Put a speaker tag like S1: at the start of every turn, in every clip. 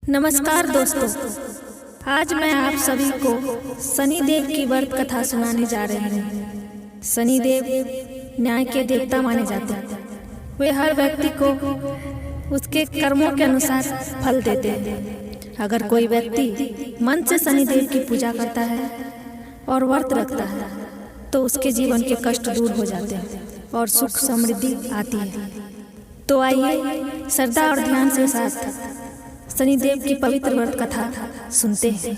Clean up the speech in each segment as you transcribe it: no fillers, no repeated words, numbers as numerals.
S1: नमस्कार दोस्तों, आज मैं आप सभी को शनिदेव की व्रत कथा सुनाने जा रही हूँ। शनिदेव न्याय के देवता माने जाते हैं। वे हर व्यक्ति को उसके कर्मों के अनुसार फल देते हैं। अगर कोई व्यक्ति मन से शनिदेव की पूजा करता है और व्रत रखता है तो उसके जीवन के कष्ट दूर हो जाते हैं और सुख समृद्धि आती है। तो आइए श्रद्धा और ध्यान से साथ शनिदेव की पवित्र व्रत कथा सुनते हैं।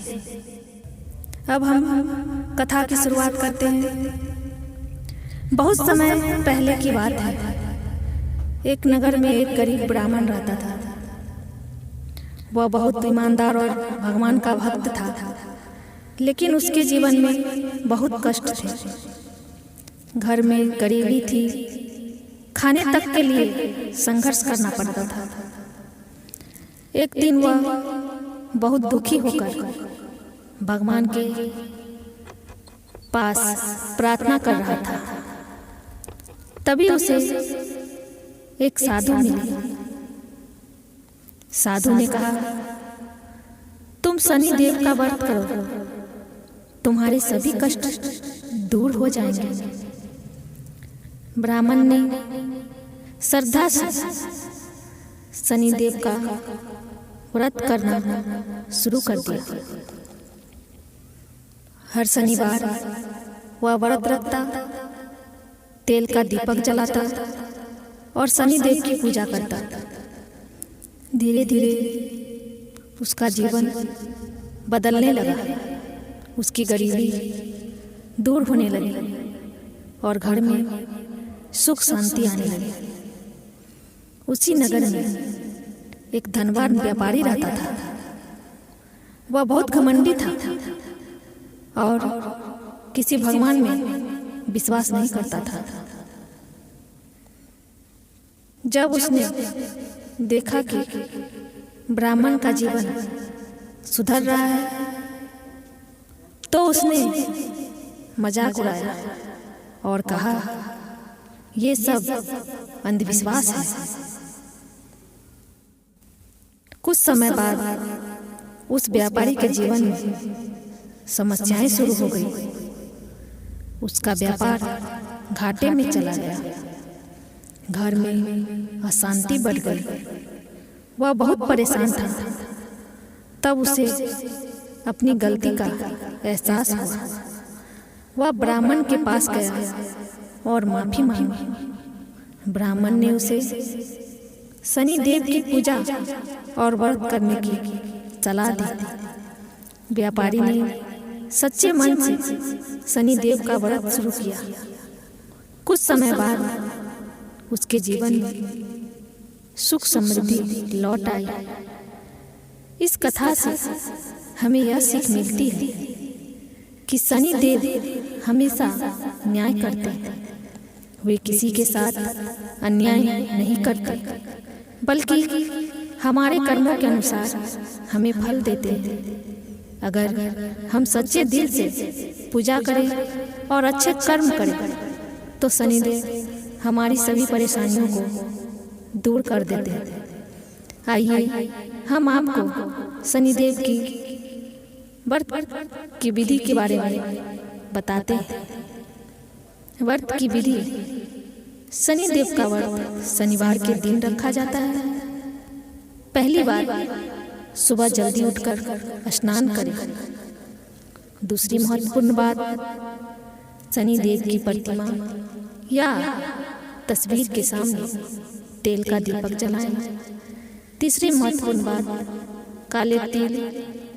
S1: अब हम कथा की शुरुआत करते हैं। बहुत समय पहले की बात है। एक नगर में एक गरीब ब्राह्मण रहता था। वह बहुत ईमानदार और भगवान का भक्त था, लेकिन उसके जीवन में बहुत कष्ट थे। घर में गरीबी थी, खाने तक के लिए संघर्ष करना पड़ता था। एक दिन वह बहुत दुखी होकर भगवान के पास प्रार्थना कर रहा था। तभी उसे एक साधु मिले। साधु ने कहा, तुम शनिदेव का व्रत करो, तुम्हारे सभी कष्ट दूर हो जाएंगे। ब्राह्मण ने श्रद्धा से शनिदेव का व्रत करना शुरू कर दिया। हर शनिवार वह व्रत रखता, तेल का दीपक जलाता और शनिदेव की पूजा करता। धीरे धीरे उसका जीवन बदलने लगा। उसकी गरीबी दूर होने लगी और घर में सुख शांति आने लगी। उसी नगर में एक धनवान व्यापारी रहता था। वह बहुत घमंडी था और किसी भगवान में विश्वास नहीं करता था। जब उसने देखा कि ब्राह्मण का जीवन सुधर रहा है तो उसने मजाक उड़ाया और कहा, ये सब अंधविश्वास है। कुछ समय बाद उस व्यापारी के जीवन में समस्याएं शुरू हो गई। उसका व्यापार घाटे में चला गया। घर में अशांति बढ़ गई। वह बहुत परेशान था। तब उसे अपनी गलती का एहसास हुआ। वह ब्राह्मण के पास गया और माफी मांगी। ब्राह्मण ने उसे शनिदेव की पूजा और व्रत करने की सलाह दी। व्यापारी ने सच्चे मन से शनिदेव का व्रत शुरू किया। कुछ समय बाद उसके जीवन में सुख समृद्धि लौट आई। इस कथा से हमें यह सीख मिलती है कि शनिदेव हमेशा न्याय करते हैं। वे किसी के साथ अन्याय नहीं करते, बल्कि हमारे कर्मों के अनुसार हमें फल देते हैं। अगर हम सच्चे दिल से पूजा करें और अच्छे कर्म करें तो शनिदेव हमारी सभी परेशानियों को दूर कर देते हैं। आइए हम आपको शनिदेव की व्रत की विधि के बारे में बताते हैं। व्रत की विधि। शनिदेव का व्रत शनिवार के दिन रखा जाता है। पहली बार सुबह जल्दी उठकर स्नान करें। दूसरी महत्वपूर्ण बात, शनिदेव की प्रतिमा या तस्वीर के सामने तेल का दीपक जलाएं। तीसरी महत्वपूर्ण बात, काले तिल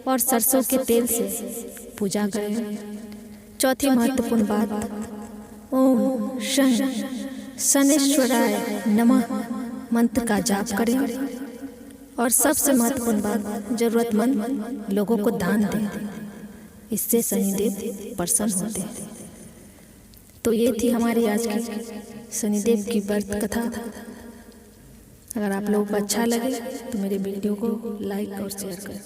S1: और सरसों के तेल से पूजा करें। चौथी महत्वपूर्ण बात, ओम शनेश्वराय नमः मंत्र का जाप करें। और सबसे महत्वपूर्ण बात, जरूरतमंद लोगों को दान दें। इससे शनिदेव प्रसन्न होते हैं। तो ये थी हमारी आज की शनिदेव की व्रत कथा। अगर आप लोगों को अच्छा लगे तो मेरे वीडियो को लाइक और शेयर करें।